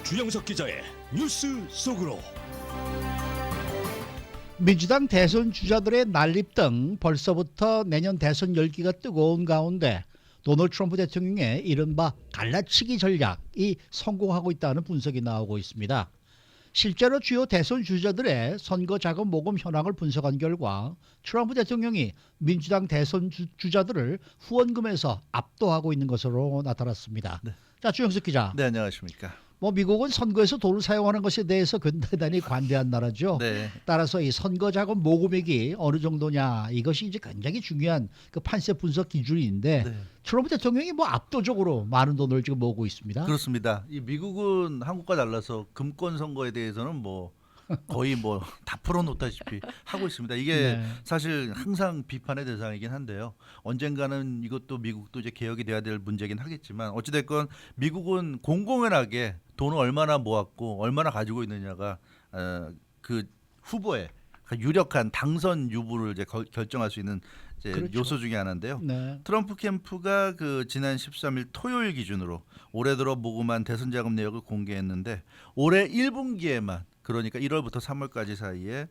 주영석 기자의 뉴스 속으로. 민주당 대선 주자들의 난립등, 벌써부터 내년 대선 열기가 뜨거운 가운데 도널드 트럼프 대통령의 이른바 갈라치기 전략이 성공하고 있다는 분석이 나오고 있습니다. 실제로 주요 대선 주자들의 선거 자금 모금 현황을 분석한 결과 트럼프 대통령이 민주당 대선 주자들을 후원금에서 압도하고 있는 것으로 나타났습니다. 네. 자, 주영석 기자. 네, 안녕하십니까. 미국은 선거에서 돈을 사용하는 것에 대해서 대단히 관대한 나라죠. 네. 따라서 이 선거 자금 모금액이 어느 정도냐, 이것이 이제 굉장히 중요한 그 판세 분석 기준인데 네. 트럼프 대통령이 압도적으로 많은 돈을 지금 모으고 있습니다. 그렇습니다. 이 미국은 한국과 달라서 금권 선거에 대해서는 거의 다 풀어놓다시피 하고 있습니다. 이게 네. 사실 항상 비판의 대상이긴 한데요. 언젠가는 이것도 미국도 이제 개혁이 돼야 될 문제긴 하겠지만 어찌됐건 미국은 공공연하게 돈을 얼마나 모았고 얼마나 가지고 있느냐가 그 후보의 유력한 당선 유부를 이제 결정할 수 있는 이제 그렇죠. 요소 중에 하나인데요. 네. 트럼프 캠프가 그 지난 13일 토요일 기준으로 올해 들어 모금한 대선 자금 내역을 공개했는데 올해 1분기에만 그러니까 1월부터 3월까지 사이에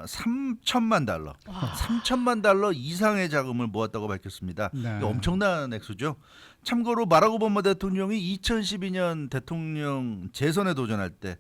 3천만 달러, 3천만 달러 이상의 자금을 모았다고 밝혔습니다. 네. 이게 엄청난 액수죠. 참고로 바락 오바마 대통령이 2012년 대통령 재선에 도전할 때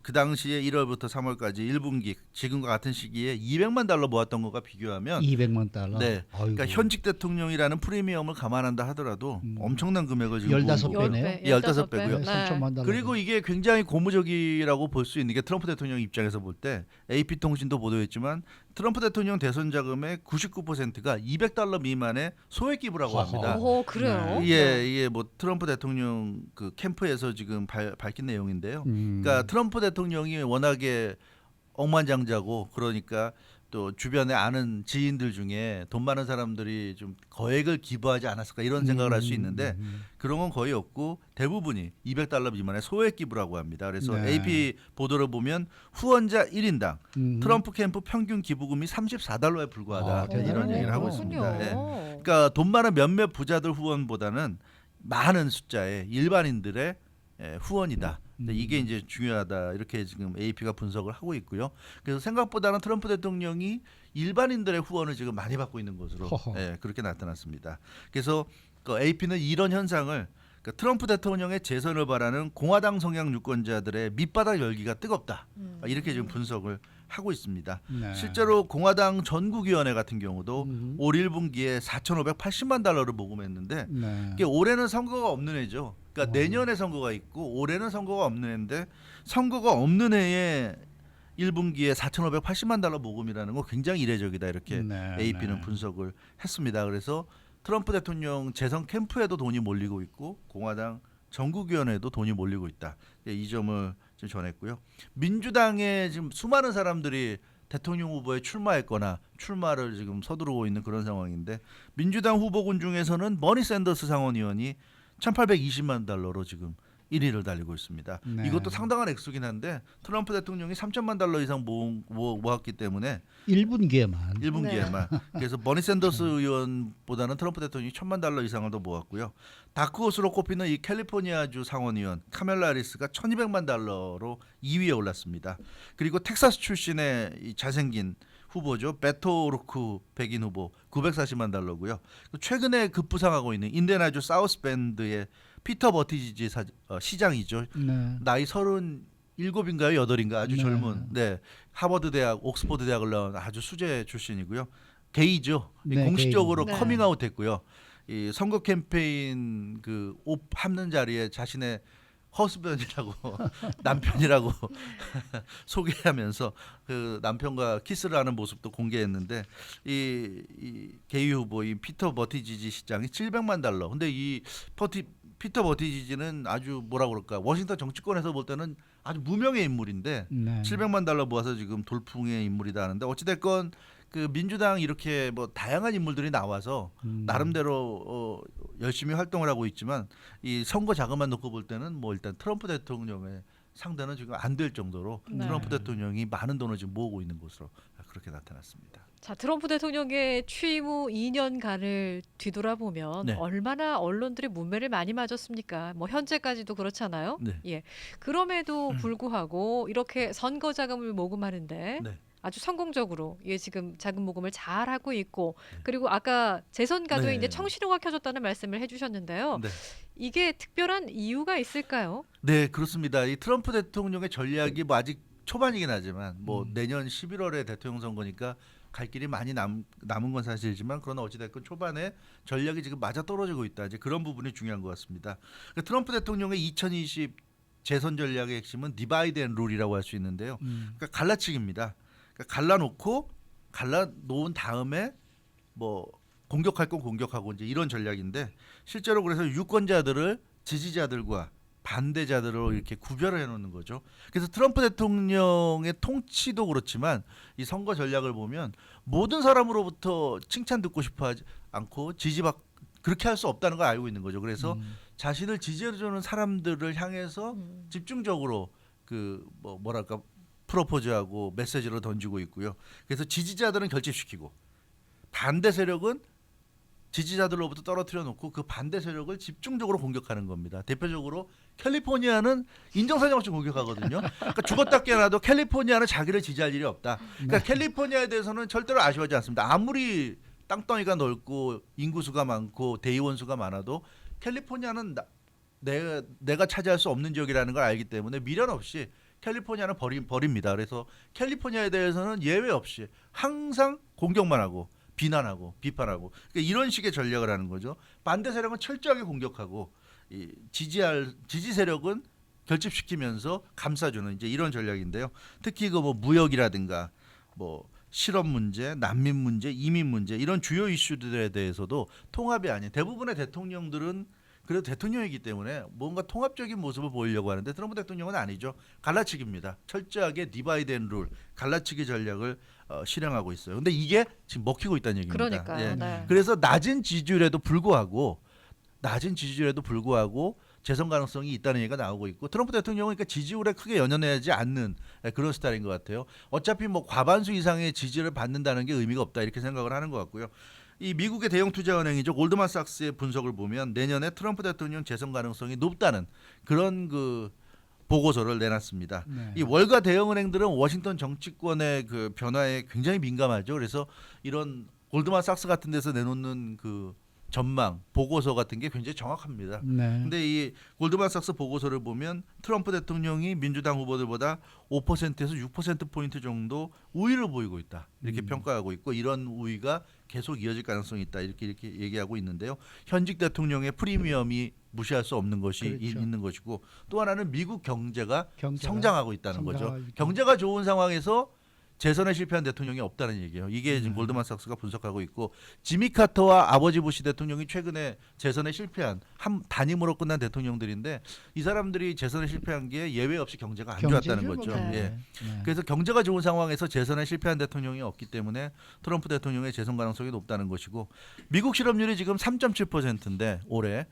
그 당시에 1월부터 3월까지 1분기 지금과 같은 시기에 200만 달러 모았던 것과 비교하면 200만 달러. 네, 아이고. 그러니까 현직 대통령이라는 프리미엄을 감안한다 하더라도 엄청난 금액을 지금 15배네요. 15배고요. 네, 3천만 달러. 그리고 이게 굉장히 고무적이라고 볼 수 있는 게 트럼프 대통령 입장에서 볼 때 AP 통신도 보도했지만 트럼프 대통령 대선 자금의 99%가 200달러 미만의 소액 기부라고 합니다. 그래요? 이게 트럼프 대통령 그 캠프에서 지금 밝힌 내용인데요. 그러니까 트럼프 대통령이 워낙에 억만장자고 그러니까 또 주변에 아는 지인들 중에 돈 많은 사람들이 좀 거액을 기부하지 않았을까 이런 생각을 할 수 있는데 그런 건 거의 없고 대부분이 200달러 미만의 소액 기부라고 합니다. 그래서 네. AP 보도를 보면 후원자 1인당 트럼프 캠프 평균 기부금이 34달러에 불과하다 이런 얘기를 하고 있습니다. 예. 그러니까 돈 많은 몇몇 부자들 후원보다는 많은 숫자의 일반인들의 후원이다. 근데 이게 이제 중요하다 이렇게 지금 AP가 분석을 하고 있고요. 그래서 생각보다는 트럼프 대통령이 일반인들의 후원을 지금 많이 받고 있는 것으로 그렇게 나타났습니다. 그래서 그 AP는 이런 현상을 트럼프 대통령의 재선을 바라는 공화당 성향 유권자들의 밑바닥 열기가 뜨겁다 이렇게 지금 분석을 하고 있습니다. 네. 실제로 공화당 전국위원회 같은 경우도 올 1분기에 4,580만 달러를 모금했는데 네. 이게 올해는 선거가 없는 해죠. 그러니까 내년에 선거가 있고 올해는 선거가 없는 해인데 선거가 없는 해에 1분기에 4,580만 달러 모금이라는 거 굉장히 이례적이다 이렇게 네, AP는 네. 분석을 했습니다. 그래서 트럼프 대통령 재선 캠프에도 돈이 몰리고 있고 공화당 전국위원회에도 돈이 몰리고 있다. 이 점을 좀 전했고요. 민주당에 지금 수많은 사람들이 대통령 후보에 출마했거나 출마를 지금 서두르고 있는 그런 상황인데 민주당 후보군 중에서는 버니 샌더스 상원의원이 1,820만 달러로 지금 1위를 달리고 있습니다. 네. 이것도 상당한 액수긴 한데 트럼프 대통령이 3천만 달러 이상 모았기 때문에 1분기에만. 1분기에만. 그래서 버니 샌더스 의원보다는 트럼프 대통령이 1,000만 달러 이상을 더 모았고요. 다크호스로 꼽히는 이 캘리포니아주 상원의원 카멜라 해리스가 1,200만 달러로 2위에 올랐습니다. 그리고 텍사스 출신의 이 잘생긴 후보죠. 베토 오르크 백인 후보 940만 달러고요. 최근에 급부상하고 있는 인디애나주 사우스밴드의 피터 버티지지 시장이죠. 네. 나이 37인가요? 8인가 아주 네. 젊은 하버드 대학, 옥스퍼드 대학을 나온 아주 수재 출신이고요. 게이죠. 네, 공식적으로 게이. 커밍아웃 했고요. 이 선거 캠페인 그 옷 합는 자리에 자신의 허스밴드라고 남편이라고 소개하면서 그 남편과 키스를 하는 모습도 공개했는데 이 게이 후보 이 피터 버티지지 시장이 700만 달러. 근데 이 피터 버티지지는 아주 뭐라 그럴까 워싱턴 정치권에서 볼 때는 아주 무명의 인물인데 네. 700만 달러 모아서 지금 돌풍의 인물이다 하는데 어찌됐건 그 민주당 이렇게 다양한 인물들이 나와서 나름대로 열심히 활동을 하고 있지만 이 선거 자금만 놓고 볼 때는 일단 트럼프 대통령의 상대는 지금 안 될 정도로 네. 트럼프 대통령이 많은 돈을 지금 모으고 있는 것으로 그렇게 나타났습니다. 자, 트럼프 대통령의 취임 후 2년간을 뒤돌아보면 네. 얼마나 언론들의 문매를 많이 맞았습니까? 뭐 현재까지도 그렇잖아요. 네. 예. 그럼에도 불구하고 이렇게 선거 자금을 모금하는데 네. 아주 성공적으로 지금 자금 모금을 잘 하고 있고 그리고 아까 재선 가도에 네. 이제 청신호가 켜졌다는 말씀을 해주셨는데요. 네. 이게 특별한 이유가 있을까요? 네, 그렇습니다. 이 트럼프 대통령의 전략이 뭐 아직 초반이긴 하지만 뭐 내년 11월에 대통령 선거니까 갈 길이 많이 남은 건 사실이지만 그러나 어찌됐건 초반에 전략이 지금 맞아 떨어지고 있다. 이제 그런 부분이 중요한 것 같습니다. 그러니까 트럼프 대통령의 2020 재선 전략의 핵심은 디바이드 앤 룰이라고 할 수 있는데요. 그러니까 갈라치기입니다. 그러니까 갈라놓은 다음에 뭐 공격할 건 공격하고 이제 이런 전략인데 실제로 그래서 유권자들을 지지자들과 반대자들로 이렇게 구별을 해놓는 거죠. 그래서 트럼프 대통령의 통치도 그렇지만 이 선거 전략을 보면 모든 사람으로부터 칭찬 듣고 싶어하지 않고 그렇게 할 수 없다는 걸 알고 있는 거죠. 그래서 자신을 지지해주는 사람들을 향해서 집중적으로 뭐랄까 프로포즈하고 메시지를 던지고 있고요. 그래서 지지자들은 결집시키고 반대 세력은 지지자들로부터 떨어뜨려 놓고 그 반대 세력을 집중적으로 공격하는 겁니다. 대표적으로 캘리포니아는 인정사정 없이 공격하거든요. 그러니까 죽었다 깨어나도 캘리포니아는 자기를 지지할 일이 없다. 그러니까 캘리포니아에 대해서는 절대로 아쉬워하지 않습니다. 아무리 땅덩이가 넓고 인구수가 많고 대의원 수가 많아도 캘리포니아는 내가 차지할 수 없는 지역이라는 걸 알기 때문에 미련 없이 캘리포니아는 버립니다. 그래서 캘리포니아에 대해서는 예외 없이 항상 공격만 하고 비난하고 비판하고 그러니까 이런 식의 전략을 하는 거죠. 반대 세력은 철저하게 공격하고 이 지지 세력은 결집시키면서 감싸주는 이제 이런 전략인데요. 특히 그 뭐 무역이라든가 뭐 실업 문제, 난민 문제, 이민 문제 이런 주요 이슈들에 대해서도 통합이 아닌 대부분의 대통령들은 그래도 대통령이기 때문에 뭔가 통합적인 모습을 보이려고 하는데 트럼프 대통령은 아니죠. 갈라치기입니다. 철저하게 디바이드 앤 룰, 갈라치기 전략을 실행하고 있어요. 근데 이게 지금 먹히고 있다는 얘기입니다. 그러니까요. 예. 네. 그래서 낮은 지지율에도 불구하고 재선 가능성이 있다는 얘기가 나오고 있고 트럼프 대통령은 그러니까 지지율에 크게 연연하지 않는 그런 스타일인 것 같아요. 어차피 뭐 과반수 이상의 지지를 받는다는 게 의미가 없다 이렇게 생각을 하는 것 같고요. 이 미국의 대형 투자은행이죠 골드만삭스의 분석을 보면 내년에 트럼프 대통령 재선 가능성이 높다는 그런 그 보고서를 내놨습니다. 네. 이 월가 대형은행들은 워싱턴 정치권의 그 변화에 굉장히 민감하죠. 그래서 이런 골드만삭스 같은 데서 내놓는 그 전망 보고서 같은 게 굉장히 정확합니다. 네. 근데 이 골드만삭스 보고서를 보면 트럼프 대통령이 민주당 후보들보다 5%에서 6% 포인트 정도 우위를 보이고 있다. 이렇게 평가하고 있고 이런 우위가 계속 이어질 가능성이 있다. 이렇게 얘기하고 있는데요. 현직 대통령의 프리미엄이 무시할 수 없는 것이 그렇죠. 있는 것이고 또 하나는 미국 경제가 경제가 성장하고 있다는 거죠. 성장하고 있다. 경제가 좋은 상황에서 재선에 실패한 대통령이 없다는 얘기예요. 이게 지금 골드만삭스가 분석하고 있고 지미 카터와 아버지 부시 대통령이 최근에 재선에 실패한 단임으로 끝난 대통령들인데 이 사람들이 재선에 실패한 게 예외 없이 경제가 안 좋았다는 경제죠, 거죠. 뭐. 예. 네. 그래서 경제가 좋은 상황에서 재선에 실패한 대통령이 없기 때문에 트럼프 대통령의 재선 가능성이 높다는 것이고 미국 실업률이 지금 3.7%인데 올해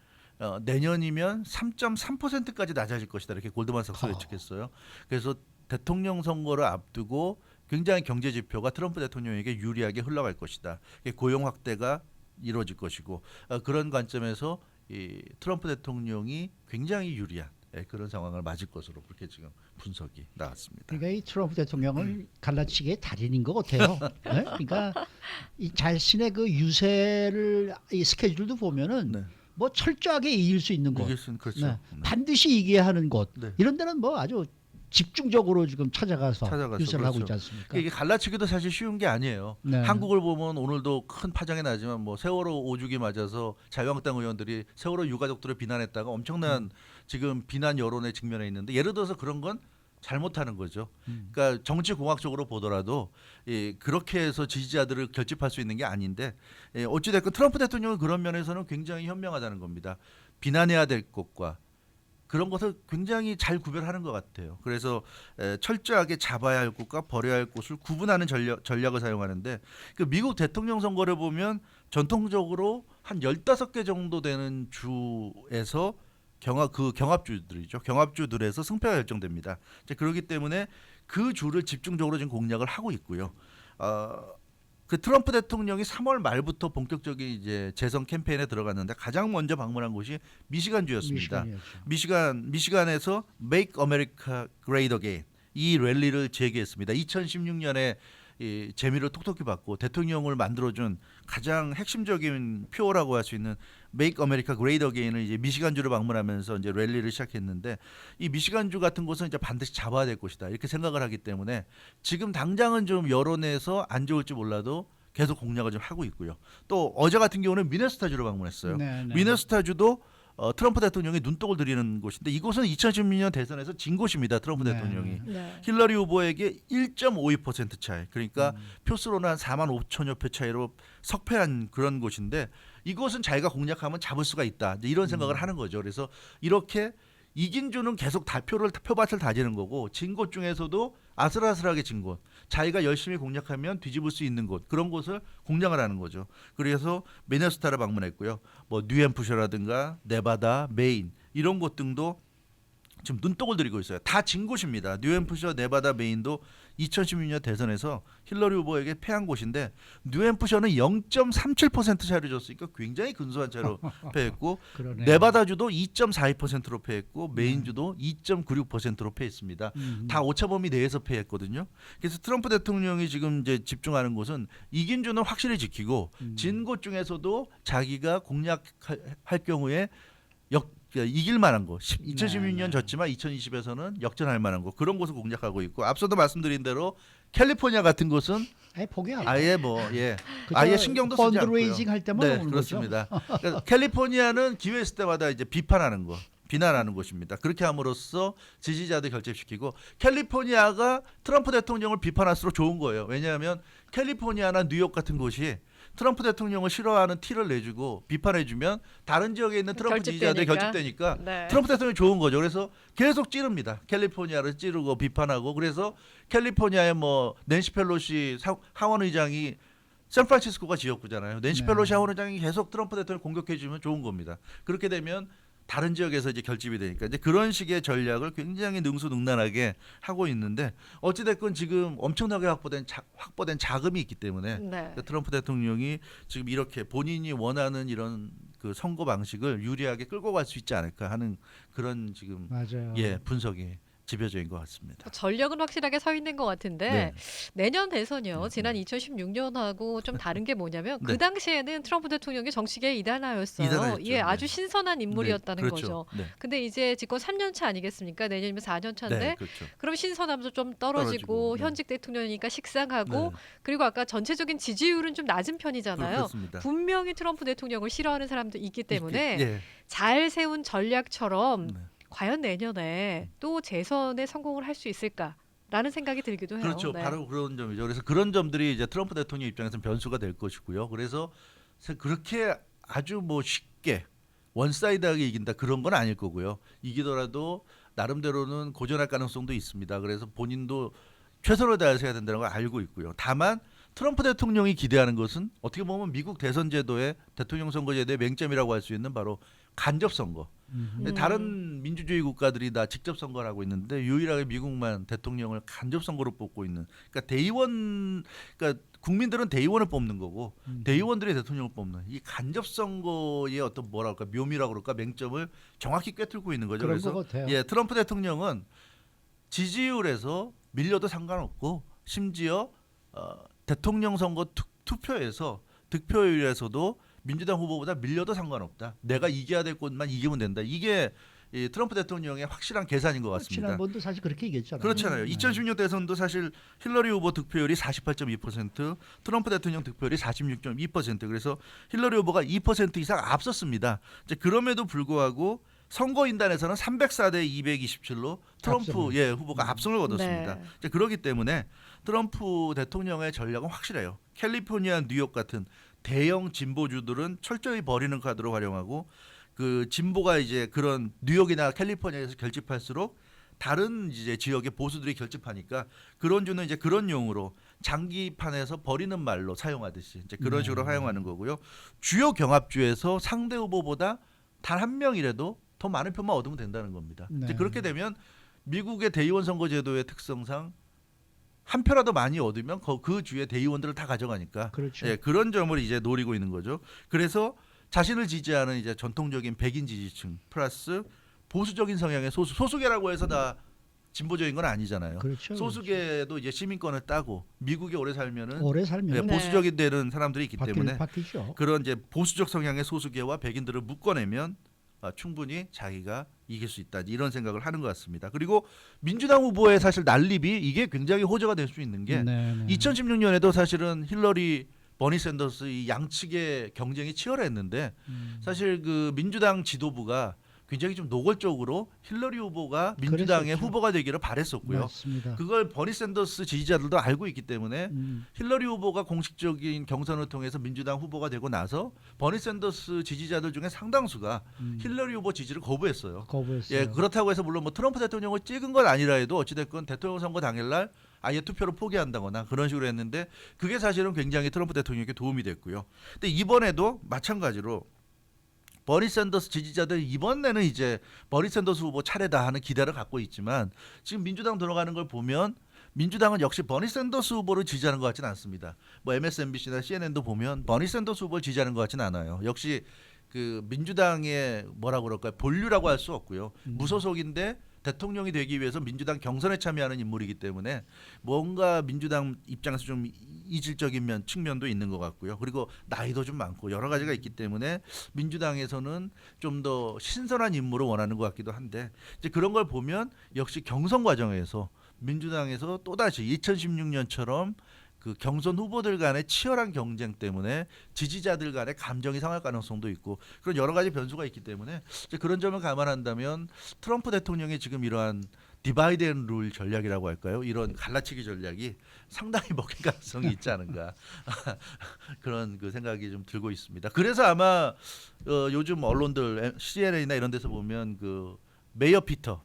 내년이면 3.3%까지 낮아질 것이다 이렇게 골드만삭스가 예측했어요. 그래서 대통령 선거를 앞두고 굉장히 경제 지표가 트럼프 대통령에게 유리하게 흘러갈 것이다. 고용 확대가 이루어질 것이고 그런 관점에서 이 트럼프 대통령이 굉장히 유리한 그런 상황을 맞을 것으로 그렇게 지금 분석이 나왔습니다. 그러니까 이 트럼프 대통령을 갈라치기의 달인인 것 같아요. 네? 그러니까 이 자신의 그 유세를 이 스케줄도 보면은 네. 뭐 철저하게 이길 수 있는 곳, 그렇죠. 네. 네. 반드시 이겨야 하는 곳 네. 이런 데는 뭐 아주 집중적으로 지금 찾아가서 유세를 그렇죠. 하고 있지 않습니까? 이게 갈라치기도 사실 쉬운 게 아니에요. 네. 한국을 보면 오늘도 큰 파장이 나지만 뭐 세월호 5주기 맞아서 자유한국당 의원들이 세월호 유가족들을 비난했다가 엄청난 지금 비난 여론에 직면해 있는데 예를 들어서 그런 건 잘못하는 거죠. 그러니까 정치공학적으로 보더라도 그렇게 해서 지지자들을 결집할 수 있는 게 아닌데 어찌됐건 트럼프 대통령은 그런 면에서는 굉장히 현명하다는 겁니다. 비난해야 될 것과 그런 것을 굉장히 잘 구별하는 것 같아요. 그래서 철저하게 잡아야 할 곳과 버려야 할 곳을 구분하는 전략을 사용하는데 그 미국 대통령 선거를 보면 전통적으로 한 15개 정도 되는 주에서 경합주들이죠. 경합주들에서 승패가 결정됩니다. 그렇기 때문에 그 주를 집중적으로 지금 공략을 하고 있고요. 그 트럼프 대통령이 3월 말부터 본격적인 이제 재선 캠페인에 들어갔는데 가장 먼저 방문한 곳이 미시간주였습니다. 미시간에서 Make America Great Again 이 랠리를 재개했습니다. 2016년에 이 재미를 톡톡히 받고 대통령을 만들어준 가장 핵심적인 표어라고 할 수 있는 Make America Great Again을 이제 미시간주를 방문하면서 이제 랠리를 시작했는데 이 미시간주 같은 곳은 이제 반드시 잡아야 될 곳이다 이렇게 생각을 하기 때문에 지금 당장은 좀 여론에서 안 좋을지 몰라도 계속 공략을 좀 하고 있고요. 또 어제 같은 경우는 미네소타주를 방문했어요. 미네소타주도 트럼프 대통령이 눈독을 들이는 곳인데 이곳은 2016년 대선에서 진 곳입니다. 트럼프 대통령이 힐러리 후보에게 1.52% 차이, 그러니까 표수로는 한 4만 5천여 표 차이로 석패한 그런 곳인데 이곳은 자기가 공략하면 잡을 수가 있다 이런 생각을 하는 거죠. 그래서 이렇게 이긴 주는 계속 표밭을 다지는 거고 진 곳 중에서도 아슬아슬하게 진 곳, 자기가 열심히 공략하면 뒤집을 수 있는 곳, 그런 곳을 공략을 하는 거죠. 그래서 미네소타를 방문했고요. 뭐 뉴햄프셔라든가 네바다, 메인 이런 곳 등도 지금 눈독을 들이고 있어요. 다 진 곳입니다. 뉴햄프셔, 네바다, 메인도 2016년 대선에서 힐러리 후보에게 패한 곳인데 뉴햄프셔는 0.37% 차이를 줬으니까 굉장히 근소한 차이로 패했고 네바다주도 2.42%로 패했고 메인주도 2.96%로 패했습니다. 다 오차범위 내에서 패했거든요. 그래서 트럼프 대통령이 지금 이제 집중하는 곳은 이긴 주는 확실히 지키고 진 곳 중에서도 자기가 공략할 경우에 이길 만한 거 2016년 졌지만 2020에서는 역전할 만한 거 그런 곳을 공략하고 있고 앞서도 말씀드린 대로 캘리포니아 같은 곳은 아예 아예 신경도 쓰지 않고요. 펀드레이징 할 때만 네, 오는 그렇습니다. 그러니까 캘리포니아는 기회 있을 때마다 이제 비난하는 곳입니다. 그렇게 함으로써 지지자들 결집시키고 캘리포니아가 트럼프 대통령을 비판할수록 좋은 거예요. 왜냐하면 캘리포니아나 뉴욕 같은 곳이 트럼프 대통령을 싫어하는 티를 내주고 비판해주면 다른 지역에 있는 트럼프 지지자들이 결집되니까 트럼프 대통령이 좋은 거죠. 그래서 계속 찌릅니다. 캘리포니아를 찌르고 비판하고 그래서 캘리포니아의 뭐 낸시 펠로시 하원 의장이 샌프란시스코가 지역구잖아요. 낸시 펠로시 하원 의장이 계속 트럼프 대통령을 공격해주면 좋은 겁니다. 그렇게 되면 다른 지역에서 이제 결집이 되니까 이제 그런 식의 전략을 굉장히 능수능란하게 하고 있는데 어찌됐건 지금 엄청나게 확보된 자금이 있기 때문에 트럼프 대통령이 지금 이렇게 본인이 원하는 이런 그 선거 방식을 유리하게 끌고 갈 수 있지 않을까 하는 그런 지금 분석이 지배적인 것 같습니다. 전력은 확실하게 서 있는 것 같은데 내년 대선이요. 지난 2016년하고 좀 다른 게 뭐냐면 그 당시에는 트럼프 대통령이 정치계의 이단하였어요. 아주 신선한 인물이었다는 거죠. 근데 이제 집권 3년 차 아니겠습니까? 내년이면 4년 차인데 그럼 신선함도 좀 떨어지고 현직 대통령이니까 식상하고 그리고 아까 전체적인 지지율은 좀 낮은 편이잖아요. 분명히 트럼프 대통령을 싫어하는 사람도 있기 때문에 잘 세운 전략처럼 과연 내년에 또 재선에 성공을 할 수 있을까라는 생각이 들기도 해요. 그렇죠. 바로 그런 점이죠. 그래서 그런 점들이 이제 트럼프 대통령 입장에서는 변수가 될 것이고요. 그래서 그렇게 아주 뭐 쉽게 원사이드하게 이긴다 그런 건 아닐 거고요. 이기더라도 나름대로는 고전할 가능성도 있습니다. 그래서 본인도 최선을 다해서 해야 된다는 걸 알고 있고요. 다만 트럼프 대통령이 기대하는 것은 어떻게 보면 미국 대선 제도의 대통령 선거 제도의 맹점이라고 할 수 있는 바로 간접 선거. 다른 민주주의 국가들이 다 직접 선거를 하고 있는데 유일하게 미국만 대통령을 간접 선거로 뽑고 있는. 그러니까 국민들은 대의원을 뽑는 거고 대의원들이 대통령을 뽑는 이 간접 선거의 어떤 뭐랄까 묘미라고 그럴까 맹점을 정확히 꿰뚫고 있는 거죠. 그래서 트럼프 대통령은 지지율에서 밀려도 상관없고 심지어 대통령 선거 투표에서 득표율에서도 민주당 후보보다 밀려도 상관없다. 내가 이겨야 될 곳만 이기면 된다. 이게 이 트럼프 대통령의 확실한 계산인 것 같습니다. 지난번도 사실 그렇게 얘기했잖아요. 그렇잖아요. 2016 대선도 사실 힐러리 후보 득표율이 48.2%, 트럼프 대통령 득표율이 46.2%. 그래서 힐러리 후보가 2% 이상 앞섰습니다. 이제 그럼에도 불구하고 선거인단에서는 304대 227로 트럼프 후보가 압승을 거뒀습니다. 이제 그렇기 때문에 트럼프 대통령의 전략은 확실해요. 캘리포니아, 뉴욕 같은 대형 진보주들은 철저히 버리는 카드로 활용하고 그 진보가 이제 그런 뉴욕이나 캘리포니아에서 결집할수록 다른 이제 지역의 보수들이 결집하니까 그런 주는 이제 그런 용으로 장기판에서 버리는 말로 사용하듯이 이제 그런 식으로 사용하는 거고요. 주요 경합주에서 상대 후보보다 단 한 명이라도 더 많은 표만 얻으면 된다는 겁니다. 이제 그렇게 되면 미국의 대의원 선거 제도의 특성상 한 표라도 많이 얻으면 그 주의 대의원들을 다 가져가니까 그렇죠. 예, 그런 점을 이제 노리고 있는 거죠. 그래서 자신을 지지하는 이제 전통적인 백인 지지층 플러스 보수적인 성향의 소수계라고 해서 다 진보적인 건 아니잖아요. 그렇죠. 소수계도 이제 시민권을 따고 미국에 오래 살면은 오래 살면 예, 네. 보수적인 되는 사람들이 있기 때문에 바뀌죠. 그런 이제 보수적 성향의 소수계와 백인들을 묶어내면 충분히 자기가 이길 수 있다 이런 생각을 하는 것 같습니다. 그리고 민주당 후보의 사실 난립이 이게 굉장히 호재가 될 수 있는 게 2016년에도 사실은 힐러리 버니 샌더스 이 양측의 경쟁이 치열했는데 사실 그 민주당 지도부가 굉장히 좀 노골적으로 힐러리 후보가 민주당의 그랬었죠. 후보가 되기를 바랬었고요. 맞습니다. 그걸 버니 샌더스 지지자들도 알고 있기 때문에 힐러리 후보가 공식적인 경선을 통해서 민주당 후보가 되고 나서 버니 샌더스 지지자들 중에 상당수가 힐러리 후보 지지를 거부했어요. 예, 그렇다고 해서 물론 뭐 트럼프 대통령을 찍은 건 아니라 해도 어찌됐건 대통령 선거 당일날 아예 투표를 포기한다거나 그런 식으로 했는데 그게 사실은 굉장히 트럼프 대통령에게 도움이 됐고요. 근데 이번에도 마찬가지로 버니 샌더스 지지자들 이번에는 이제 버니 샌더스 후보 차례다 하는 기대를 갖고 있지만 지금 민주당 들어가는 걸 보면 민주당은 역시 버니 샌더스 후보를 지지하는 것 같지는 않습니다. 뭐 MSNBC나 CNN도 보면 버니 샌더스 후보를 지지하는 것 같지는 않아요. 역시 그 민주당의 뭐라고 그럴까요? 본류라고 할 수 없고요. 무소속인데 대통령이 되기 위해서 민주당 경선에 참여하는 인물이기 때문에 뭔가 민주당 입장에서 좀 이질적인 측면도 있는 것 같고요. 그리고 나이도 좀 많고 여러 가지가 있기 때문에 민주당에서는 좀 더 신선한 인물을 원하는 것 같기도 한데 이제 그런 걸 보면 역시 경선 과정에서 민주당에서 또다시 2016년처럼 그 경선 후보들 간의 치열한 경쟁 때문에 지지자들 간의 감정이 상할 가능성도 있고 그런 여러 가지 변수가 있기 때문에 이제 그런 점을 감안한다면 트럼프 대통령의 지금 이러한 디바이드 앤 룰 전략이라고 할까요? 이런 갈라치기 전략이 상당히 먹힐 가능성이 있지 않은가 그런 그 생각이 좀 들고 있습니다. 그래서 아마 요즘 언론들 CNN이나 이런 데서 보면 그 메이어 피터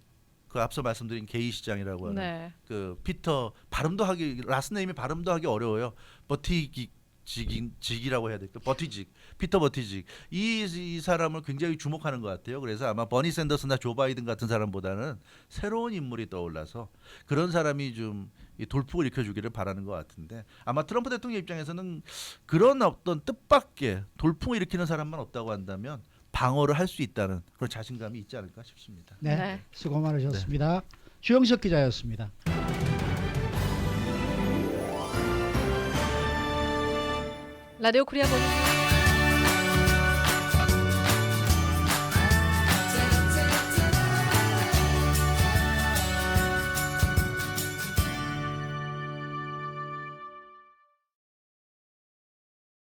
그 앞서 말씀드린 게이 시장이라고 하는 네. 그 피터 발음도 하기 라스트 네임이 발음도 하기 어려워요. 버티직이라고 해야 될까? 버티직 피터 버티직 이 사람을 굉장히 주목하는 것 같아요. 그래서 아마 버니 샌더스나 조 바이든 같은 사람보다는 새로운 인물이 떠올라서 그런 사람이 좀 돌풍을 일으켜주기를 바라는 것 같은데 아마 트럼프 대통령 입장에서는 그런 어떤 뜻밖의 돌풍을 일으키는 사람만 없다고 한다면 방어를 할 수 있다는 그런 자신감이 있지 않을까 싶습니다. 네, 수고 많으셨습니다. 주영석 기자였습니다. 라디오 코리아 모닝